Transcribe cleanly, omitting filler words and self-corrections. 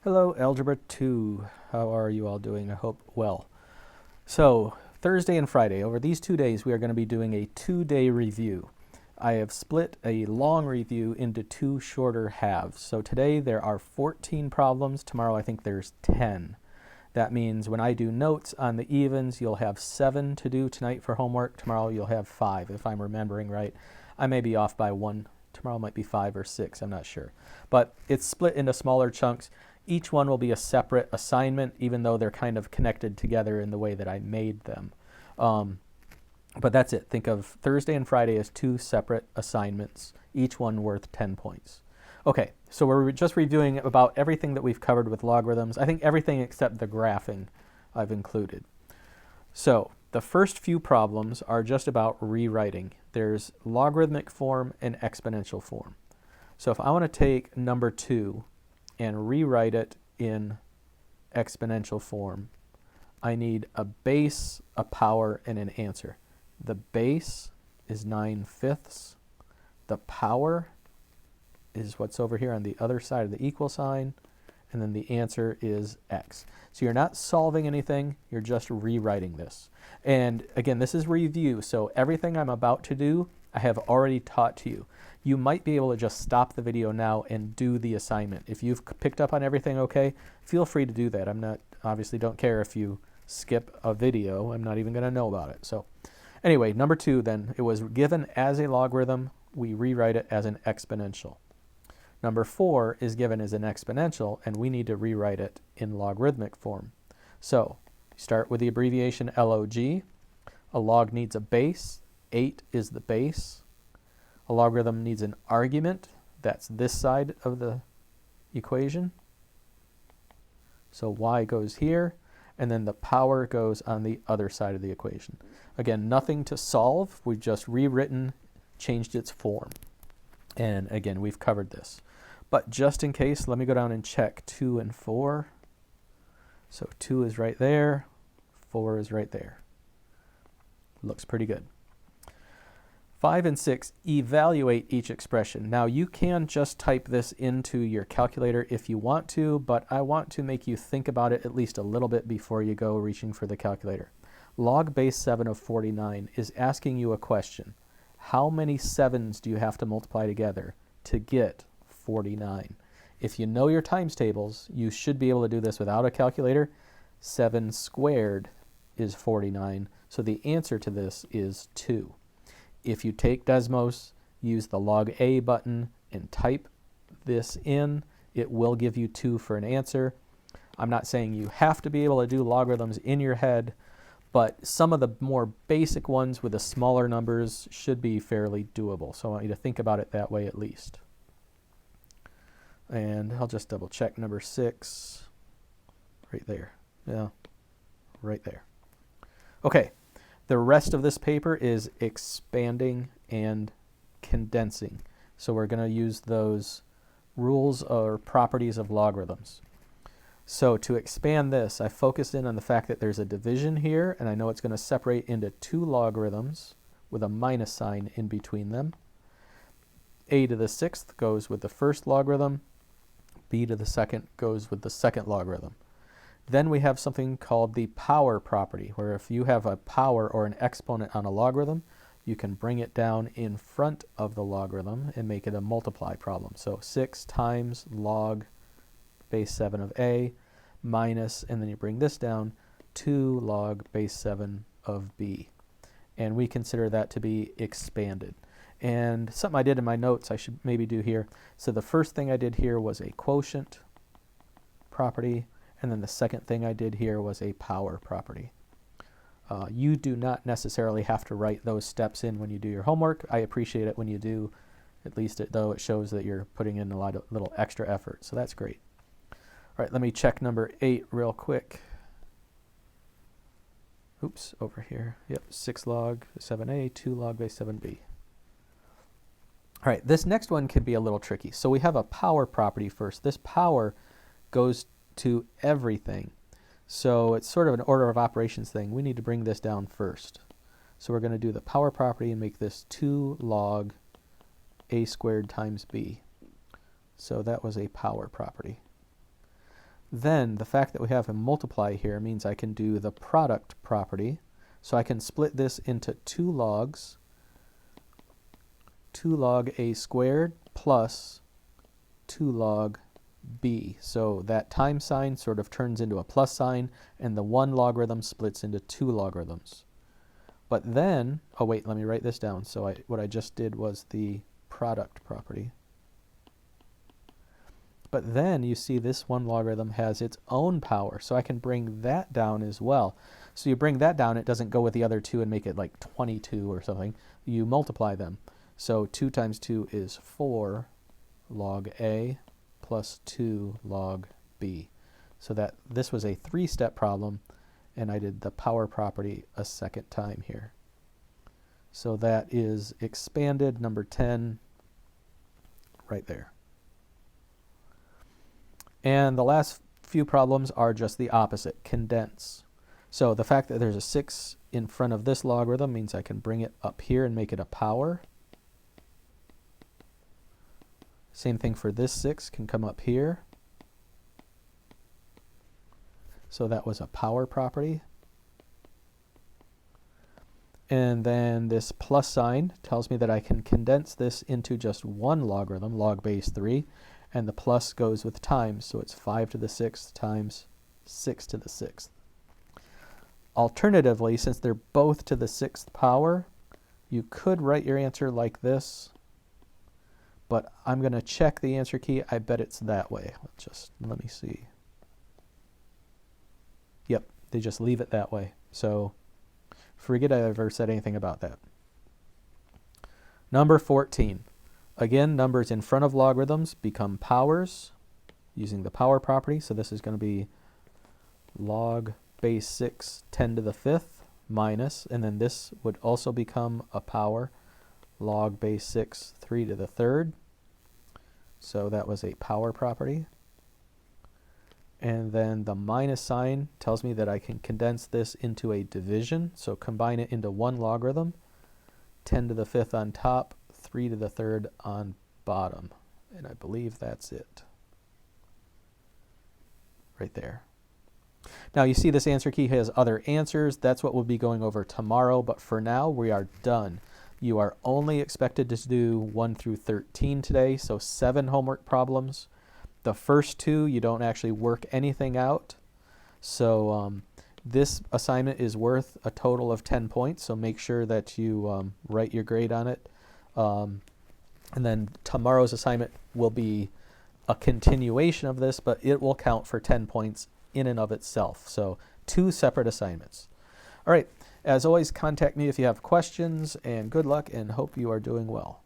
Hello, Algebra 2. How are you all doing? I hope well. So, Thursday and Friday, over these 2 days, we are going to be doing a 2-day review. I have split a long review into 2 shorter halves. So today there are 14 problems. Tomorrow I think there's 10. That means when I do notes on the evens, you'll have 7 to do tonight for homework. Tomorrow you'll have 5, if I'm remembering right. I may be off by 1. Tomorrow might be 5 or 6, I'm not sure. But it's split into smaller chunks. Each one will be a separate assignment, even though they're kind of connected together in the way that I made them. But that's it. Think of Thursday and Friday as 2 separate assignments, each one worth 10 points. Okay, so we're just reviewing about everything that we've covered with logarithms. I think everything except the graphing I've included. So the first few problems are just about rewriting. There's logarithmic form and exponential form. So if I want to take number 2 and rewrite it in exponential form, I need a base, a power, and an answer. The base is 9/5. The power is what's over here on the other side of the equal sign, and then the answer is x. So you're not solving anything, you're just rewriting this. And again, this is review, so everything I'm about to do, I have already taught to you. You might be able to just stop the video now and do the assignment. If you've picked up on everything okay, feel free to do that. I'm not, obviously don't care if you skip a video, I'm not even going to know about it. So anyway, number 2 then, it was given as a logarithm, we rewrite it as an exponential. Number 4 is given as an exponential, and we need to rewrite it in logarithmic form. So start with the abbreviation log. A log needs a base. 8 is the base. A logarithm needs an argument. That's this side of the equation. So y goes here, and then the power goes on the other side of the equation. Again, nothing to solve. We've just rewritten, changed its form. And again, we've covered this. But just in case, let me go down and check 2 and 4. So 2 is right there, 4 is right there. Looks pretty good. 5 and 6, evaluate each expression. Now you can just type this into your calculator if you want to, but I want to make you think about it at least a little bit before you go reaching for the calculator. Log base 7 of 49 is asking you a question. How many 7s do you have to multiply together to get 49? If you know your times tables, you should be able to do this without a calculator. 7 squared is 49, so the answer to this is 2. If you take Desmos, use the log A button and type this in, it will give you 2 for an answer. I'm not saying you have to be able to do logarithms in your head, but some of the more basic ones with the smaller numbers should be fairly doable. So I want you to think about it that way at least. And I'll just double check number 6. Right there. Yeah, right there. Okay. The rest of this paper is expanding and condensing. So we're going to use those rules or properties of logarithms. So to expand this, I focused in on the fact that there's a division here, and I know it's going to separate into 2 logarithms with a minus sign in between them. A to the 6th goes with the first logarithm. B to the 2nd goes with the second logarithm. Then we have something called the power property, where if you have a power or an exponent on a logarithm, you can bring it down in front of the logarithm and make it a multiply problem. So 6 times log base 7 of A minus, and then you bring this down, 2 log base 7 of B. And we consider that to be expanded. And something I did in my notes I should maybe do here. So the first thing I did here was a quotient property. And then the second thing I did here was a power property. You do not necessarily have to write those steps in when you do your homework. I appreciate it when you do, at least though it shows that you're putting in a little extra effort. So that's great. All right, let me check number 8 real quick. Oops, over here. Yep, 6 log 7a, 2 log base 7b. All right, this next one can be a little tricky. So we have a power property first. This power goes to everything. So it's sort of an order of operations thing. We need to bring this down first. So we're going to do the power property and make this 2 log a squared times b. So that was a power property. Then the fact that we have a multiply here means I can do the product property. So I can split this into 2 logs, 2 log a squared plus 2 log b. So that time sign sort of turns into a plus sign, and the 1 logarithm splits into 2 logarithms. But then, oh wait, let me write this down. So what I just did was the product property. But then you see this 1 logarithm has its own power, so I can bring that down as well. So you bring that down, it doesn't go with the other 2 and make it like 22 or something. You multiply them. So 2 times 2 is 4 log a plus 2 log b. So that this was a 3-step problem, and I did the power property a second time here. So that is expanded number 10 right there. And the last few problems are just the opposite, condense. So the fact that there's a 6 in front of this logarithm means I can bring it up here and make it a power. Same thing for this 6 can come up here. So that was a power property. And then this plus sign tells me that I can condense this into just 1 logarithm, log base 3. And the plus goes with times, so it's 5 to the 6th times 6 to the 6th. Alternatively, since they're both to the 6th power, you could write your answer like this, but I'm going to check the answer key. I bet it's that way. Let me see. Yep, they just leave it that way. So forget I ever said anything about that. Number 14. Again, numbers in front of logarithms become powers using the power property. So this is going to be log base 6 10 to the 5th minus, and then this would also become a power, log base 6 3 to the 3rd. So that was a power property. And then the minus sign tells me that I can condense this into a division. So combine it into 1 logarithm, 10 to the 5th on top, 3 to the 3rd on bottom. And I believe that's it. Right there. Now you see this answer key has other answers. That's what we'll be going over tomorrow. But for now, we are done. You are only expected to do 1 through 13 today, so 7 homework problems. The first 2, you don't actually work anything out. So this assignment is worth a total of 10 points, so make sure that you write your grade on it. And then tomorrow's assignment will be a continuation of this, but it will count for 10 points in and of itself. So 2 separate assignments. All right, as always, contact me if you have questions, and good luck and hope you are doing well.